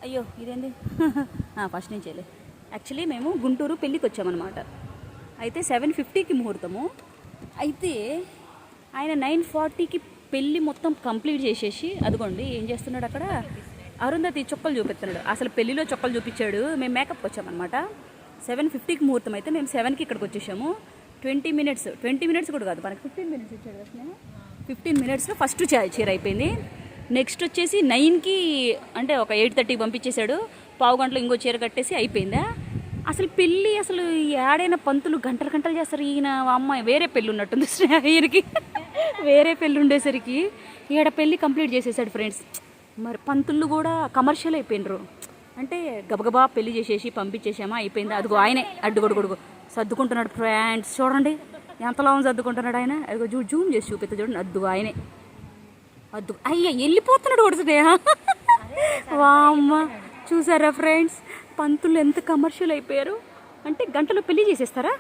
అయ్యో ఇదేంది first నుంచేలే. Actually మేము గుంటూరు పెళ్ళికి వచ్చామన్నమాట. అయితే 7:50కి ముహూర్తము. అయితే ఆయన 9:40కి పెళ్ళి మొత్తం కంప్లీట్ చేసేసి అదిగోండి ఏం చేస్తున్నాడు అక్కడ, అరుంధతి చుక్కలు చూపిస్తున్నాడు. అసలు పెళ్ళిలో చుక్కలు చూపించాడు. మేము మేకప్కి వచ్చామన్నమాట. 7:50కి ముహూర్తం అయితే మేము 7కి ఇక్కడికి వచ్చేసాము. 20 మినిట్స్ కూడా కాదు, మనకి 15 మినిట్స్ ఇచ్చాడు కదా నేను. 15 మినిట్స్లో ఫస్ట్ చీర అయిపోయింది. నెక్స్ట్ వచ్చేసి 9కి అంటే ఒక 8:30కి పంపించేశాడు. పావు గంటలో ఇంకో చీర కట్టేసి అయిపోయిందా. అసలు పెళ్ళి అసలు ఏడైనా పంతులు గంటలు చేస్తారు. ఈయన అమ్మాయి వేరే పెళ్ళి ఉన్నట్టుంది ఈయనకి. వేరే పెళ్ళి ఉండేసరికి ఈడ పెళ్ళి కంప్లీట్ చేసేసాడు ఫ్రెండ్స్. మరి పంతులు కూడా కమర్షియల్ అయిపోయినరు. అంటే గబగబా పెళ్లి చేసేసి పంపించేసామా, అయిపోయిందా. అదిగో ఆయనే అడ్డుగొడుగొడుగు సర్దుకుంటున్నాడు ఫ్రెండ్స్. చూడండి ఎంతలా సర్దుకుంటున్నాడు ఆయన. అదిగో జూమ్ చేసి చూపిస్తా చూడండి. అద్దు ఆయనే అయ్యా వెళ్ళిపోతున్నాడు కొడుతుందే. వామ్మ చూసారా ఫ్రెండ్స్, పంతులు ఎంత కమర్షియల్ అయిపోయారు. అంటే గంటలో పెళ్లి చేసేస్తారా.